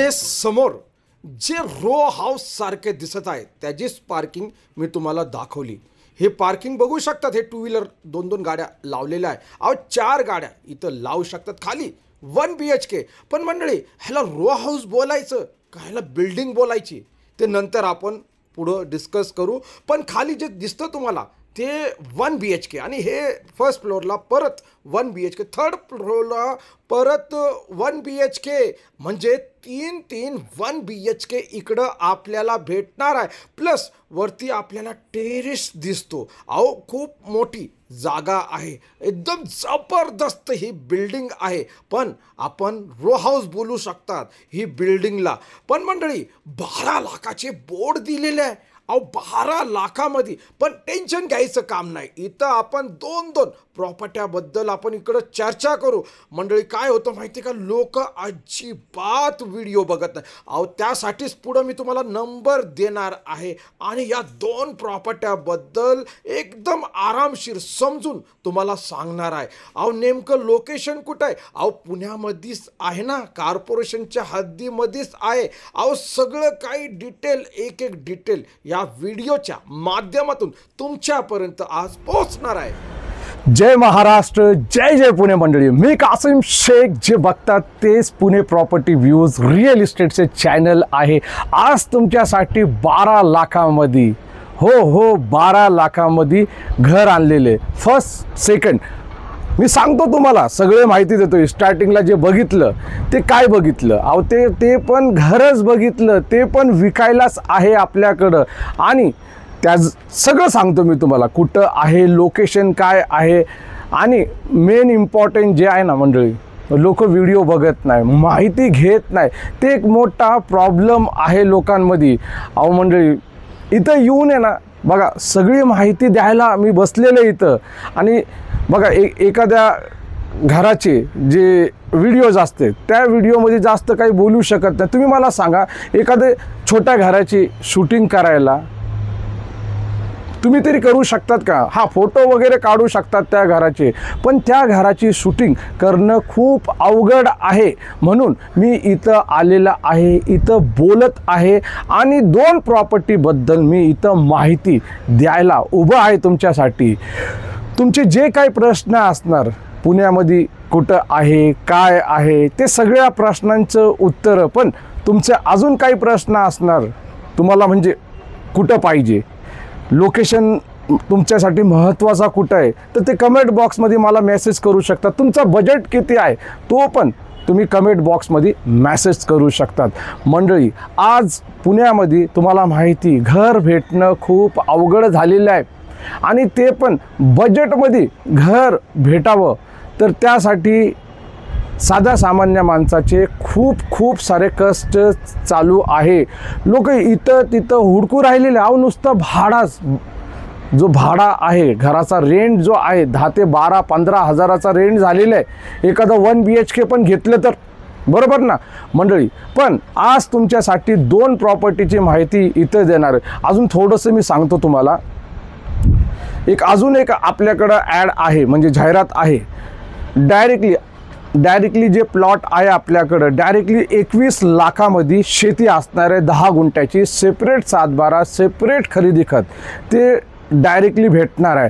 हे समोर जे रो हाऊस सारखे दिसत आहे त्याचीच पार्किंग मी तुम्हाला दाखवली। हे पार्किंग बघू शकतात, हे टू व्हीलर दोन दोन गाड्या लावलेल्या आहे। अहो 4 गाड्या इथं लावू शकतात खाली 1 BHK। पण मंडळी ह्याला रो हाऊस बोलायचं का ह्याला बिल्डिंग बोलायची ते नंतर आपण पुढं डिस्कस करू। पण खाली जे दिसतं तुम्हाला ते 1 BHK आणि हे फर्स्ट फ्लोअरला परत 1 BHK, थर्ड फ्लोअरला परत 1 BHK, म्हणजे 3 1 BHK इकडं आपल्याला भेटणार आहे। प्लस वरती आपल्याला टेरेस दिसतो। अहो खूप मोठी जागा आहे, एकदम जबरदस्त ही बिल्डिंग आहे। पण आपण रो हाऊस बोलू शकतात ही बिल्डिंगला। पण मंडळी 12 लाखाचे बोर्ड दिलेले आहे। अहो 12 लाखामध्ये पण टेन्शन घ्यायचं काम नाही। इथं आपण दोन प्रॉपर्ट्याबद्दल आपण इकडं चर्चा करू। मंडळी काय होतं माहिती का, लोक अजिबात व्हिडिओ बघत नाही। अहो त्यासाठीच पुढं मी तुम्हाला नंबर देणार आहे आणि या 2 प्रॉपर्ट्याबद्दल एकदम आरामशीर समजून तुम्हाला सांगणार आहे। अहो नेमकं लोकेशन कुठं आहे? अहो पुण्यामध्येच आहे ना, कॉर्पोरेशनच्या हद्दीमध्येच आहे। अहो सगळं काही डिटेल एक डिटेल या व्हिडिओच्या माध्यमातून तुमच्यापर्यंत आज पोहोचणार आहे। जय महाराष्ट्र, जय जय पुणे मंडळी। मी कासिम शेख, जे बघतात तेच पुणे प्रॉपर्टी व्ह्यूज रिअल इस्टेटचे चॅनल आहे। आज तुमच्यासाठी 12 लाखामध्ये, हो 12 लाखामध्ये घर आणलेले फर्स्ट सेकंड। मी सांगतो तुम्हाला सगळे माहिती देतो। स्टार्टिंगला जे बघितलं ते काय बघितलं, अहो ते पण घरच बघितलं, ते पण विकायलाच आहे आपल्याकडं। आणि त्या सगळं सांगतो मी तुम्हाला, कुठं आहे, लोकेशन काय आहे। आणि मेन इम्पॉर्टंट जे आहे ना मंडळी, लोक व्हिडिओ बघत नाही, माहिती घेत नाही, ते एक मोठा प्रॉब्लेम आहे लोकांमध्ये। अहो मंडळी इथं येऊन आहे ना, बघा सगळी माहिती द्यायला मी बसलेलं इथं। आणि बघा एखाद्या घराचे जे व्हिडिओज असते त्या व्हिडिओमध्ये जास्त काही बोलू शकत नाही। तुम्ही मला सांगा, एखाद्या छोट्या घराची शूटिंग करायला तुम्ही तरी करू शकतात का? हा फोटो वगैरे काढू शकतात त्या घराचे, पण त्या घराची शूटिंग करणं खूप अवघड आहे। म्हणून मी इथं आलेला आहे, इथं बोलत आहे आणि 2 प्रॉपर्टीबद्दल मी इथं माहिती द्यायला उभं आहे तुमच्यासाठी। तुमचे जे काही प्रश्न असणार, पुण्यामध्ये कुठं आहे, काय आहे, ते सगळ्या प्रश्नांचं उत्तरं, पण तुमचे अजून काही प्रश्न असणार तुम्हाला, म्हणजे कुठं पाहिजे, लोकेशन तुमच्यासाठी महत्त्वाचा कुठं आहे, तर ते कमेंट बॉक्समध्ये मला मेसेज करू शकता। तुमचा बजेट किती आहे तो पण तुम्ही कमेंट बॉक्समध्ये मेसेज करू शकतात। मंडळी आज पुण्यामध्ये तुम्हाला माहिती, घर भेटणं खूप अवघड झालेलं आहे आणि ते पण बजेटमध्ये घर भेटावं, तर त्यासाठी साध्या सामान्य माणसाचे खूप सारे कष्ट चालू आहे। लोक इथं तिथं हुडकू राहिलेले। अहो नुसतं भाडाच, जो भाडा आहे घराचा रेंट जो आहे 10 ते 12-15 हजाराचा रेंट झालेला आहे। एखादा 1 BHK पण घेतलं तर बरोबर ना मंडळी। पण आज तुमच्यासाठी 2 प्रॉपर्टीची माहिती इथं देणार आहे। अजून थोडंसं मी सांगतो तुम्हाला, अजून एक आपल्याकडं ॲड आहे, म्हणजे जाहिरात आहे। डायरेक्टली जे प्लॉट आहे आपल्याकडं, डायरेक्टली 21 लाखामध्ये शेती असणार आहे, 10 गुंठ्याची, सेपरेट 7/12, सेपरेट खरेदी खत, ते डायरेक्टली भेटणार आहे।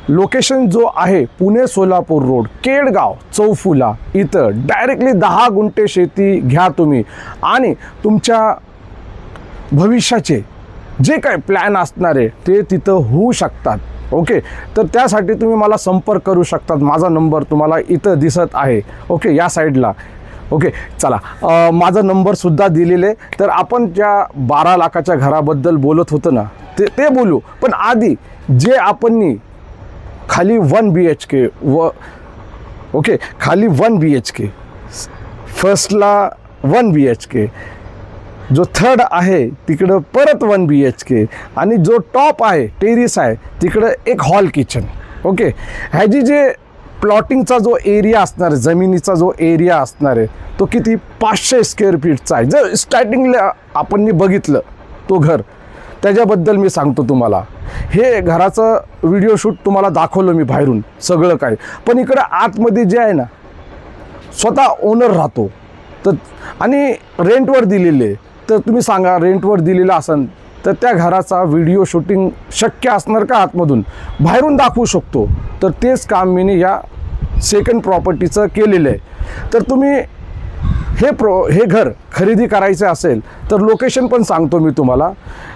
लोकेशन जो आहे पुणे सोलापूर रोड, केडगाव चौफुला, इथं डायरेक्टली 10 गुंठे शेती घ्या तुम्ही आणि तुमच्या भविष्याचे जे काही प्लॅन असणार आहे ते तिथं होऊ शकतात। ओके, तर त्यासाठी तुम्ही मला संपर्क करू शकतात। माझा नंबर तुम्हाला इथं दिसत आहे, ओके, या साईडला। ओके चला, माझा नंबरसुद्धा दिलेले। तर आपण ज्या 12 लाखाच्या घराबद्दल बोलत होतो ना, ते बोलू। पण आधी जे आपण खाली 1 BHK ओके, खाली 1 BHK, फर्स्टला 1 BHK, जो थर्ड आहे तिकडं परत 1 BHK आणि जो टॉप आहे टेरिस आहे तिकडं एक हॉल किचन। ओके, ह्याची जे प्लॉटिंगचा जो एरिया असणार आहे, जमिनीचा जो एरिया असणार आहे तो किती 500 स्क्वेअर फीटचा आहे। जर स्टार्टिंगला आपण बघितलं तो घर, त्याच्याबद्दल मी सांगतो तुम्हाला। हे घराचं व्हिडिओ शूट तुम्हाला दाखवलं मी बाहेरून सगळं काय, पण इकडं आतमध्ये जे आहे ना, स्वतः ओनर राहतो। तर आणि रेंटवर दिलेले, तर तुम्ही सांगा रेंटवर दिलेलं असेल तर त्या घराचा व्हिडिओ शूटिंग शक्य असणार का आतमधून? बाहेरून दाखवू शकतो. तर तेच काम मी या सेकंड प्रॉपर्टीचं केलेलं आहे. तर तुम्ही हे घर खरेदी करायचं असेल तर लोकेशन पण सांगतो मी तुम्हाला.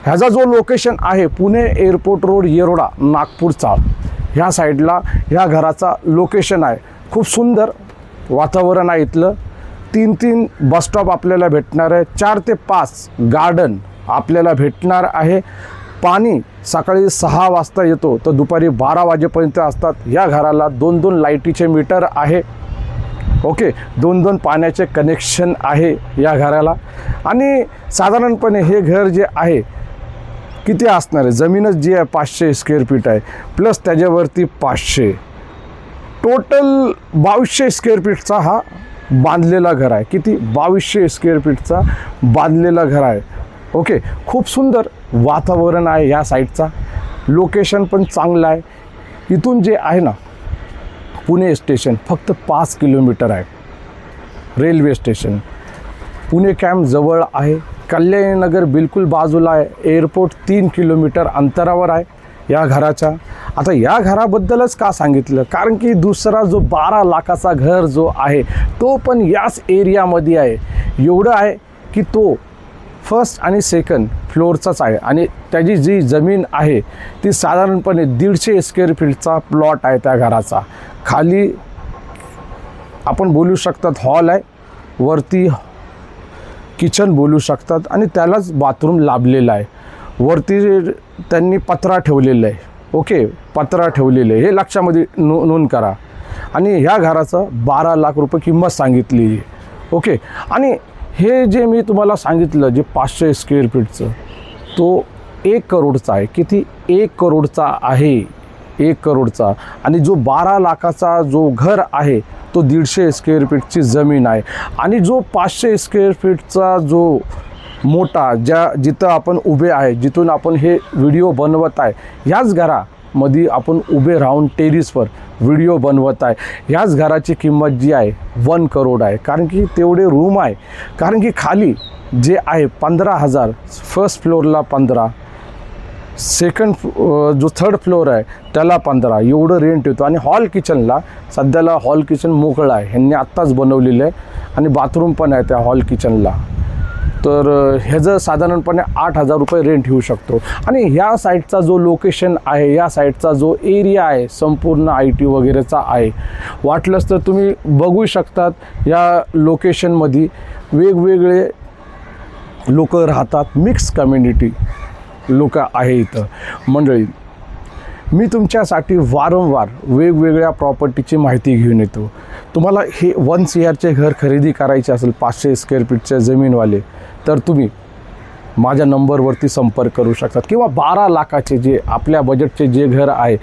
ह्याचा जो लोकेशन आहे पुणे एअरपोर्ट रोड येरोडा नागपूरचा, ह्या साईडला ह्या घराचा लोकेशन आहे. खूप सुंदर वातावरण आहे इथलं. 3 बसस्टॉप आपल्याला भेटणार आहे. 4 ते 5 गार्डन आपल्याला भेटणार आहे. पाणी सकाळी 6 वाजता येतो तर दुपारी 12 वाजेपर्यंत असतात. या घराला 2 लाईटीचे मीटर आहे. ओके, 2 पाण्याचे कनेक्शन आहे या घराला. आणि साधारणपणे हे घर जे आहे किती असणार आहे, जमीनच जी आहे 500 स्क्वेअर फीट आहे, प्लस त्याच्यावरती 500, टोटल 2200 स्क्वेअर फीटचा हा बांधलेला घर आहे. किती? 2200 स्क्वेअर फीटचा बांधलेला घर आहे. ओके, खूप सुंदर वातावरण आहे या साईडचा. लोकेशन पण चांगलं आहे. इथून जे आहे ना पुणे स्टेशन फक्त 5 किलोमीटर आहे. रेल्वे स्टेशन पुणे कॅम्प जवळ आहे. कल्याणनगर बिलकुल बाजूला आहे. एअरपोर्ट 3 किलोमीटर अंतरावर आहे या घराच्या. आता या घराबद्दलच का सांगितलं, कारण की दुसरा जो 12 लाखाचा घर जो आहे तो पण याच एरियामध्ये आहे. एवढं आहे की तो फर्स्ट आणि सेकंड फ्लोअरचाच आहे आणि त्याची जी जमीन आहे ती साधारणपणे 150 स्क्वेअर फीटचा प्लॉट आहे त्या घराचा. खाली आपण बोलू शकतात हॉल आहे, वरती किचन बोलू शकतात आणि त्यालाच बाथरूम लाभलेलं आहे. वरती त्यांनी पत्रा ठेवलेला आहे. ओके, पत्रा ठेवलेलं आहे, हे लक्षामध्ये नोंद करा. आणि ह्या घराचं 12 लाख रुपये किंमत सांगितली आहे. ओके, आणि हे जे मी तुम्हाला सांगितलं जे 500 स्क्वेअर फीटचं तो 1 करोडचा आहे. किती? 1 करोडचा आहे. 1 करोडचा. आणि जो 12 लाखाचा जो घर आहे तो 150 स्क्वेअर फीटची जमीन आहे. आणि जो 500 स्क्वेअर फीटचा जो मोठा जिथं आपण उभे आहे, जिथून आपण हे व्हिडिओ बनवत आहे, ह्याच घरामध्ये आपण उभे राहून टेरिसवर व्हिडिओ बनवत आहे. ह्याच घराची किंमत जी आहे 1 करोड आहे. कारण की तेवढे रूम आहे. कारण की खाली जे आहे 15,000, फर्स्ट फ्लोअरला 15, सेकंड जो थर्ड फ्लोअर आहे त्याला 15, एवढं रेंट येतो. आणि हॉल किचनला सध्याला हॉल किचन मोकळं आहे, ह्यांनी आत्ताच बनवलेलं आहे आणि बाथरूम पण आहे त्या हॉल किचनला. तर ह्याचं साधारणपणे 8,000 रुपये रेंट येऊ शकतो. आणि ह्या साईडचा जो लोकेशन आहे, या साईडचा जो एरिया आहे संपूर्ण IT वगैरेचा आहे. वाटलंच तर तुम्ही बघू शकतात या लोकेशनमध्ये वेगवेगळे लोक राहतात. मिक्स कम्युनिटी लोक आहे इथं. मंडळी, मी तुमच्यासाठी वारंवार वेगवेगळ्या प्रॉपर्टीची माहिती घेऊन येतो. तुम्हाला हे 1 CRचे घर खरेदी करायचे असेल 500 स्क्वेअर फीटचे जमीनवाले, तर तुम्ही माझ्या नंबरवरती संपर्क करू शकतात. किंवा 12 लाखाचे जे आपल्या बजेटचे जे घर आहे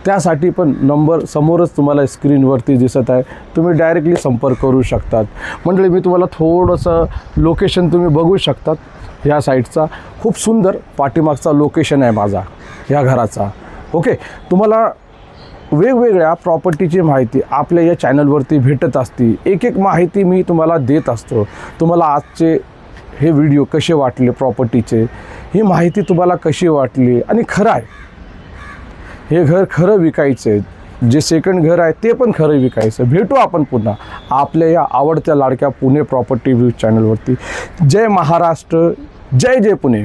त्यासाठी पण नंबर समोरच तुम्हाला स्क्रीनवरती दिसत आहे, तुम्ही डायरेक्टली संपर्क करू शकतात. मंडळी, मी तुम्हाला थोडंसं लोकेशन तुम्ही बघू शकतात. ह्या साईडचा खूप सुंदर पाठीमागचा लोकेशन आहे माझा ह्या घराचा. ओके, तुम्हाला वेगवेगळ्या प्रॉपर्टीची माहिती आपल्या या चॅनलवरती भेटत असते. एक माहिती मी तुम्हाला देत असतो. तुम्हाला आजचे हे व्हिडिओ कसे वाटले प्रॉपर्टीचे, ही माहिती तुम्हाला कशी वाटली. आणि खरं आहे हे घर खरं विकायचं आहे, जे सेकंड घर आहे ते पण खरं विकायचं. भेटू आपण पुन्हा आपल्या या आवडत्या लाडक्या पुणे प्रॉपर्टी व्ह्यूज चॅनलवरती. जय महाराष्ट्र, जय जय पुणे.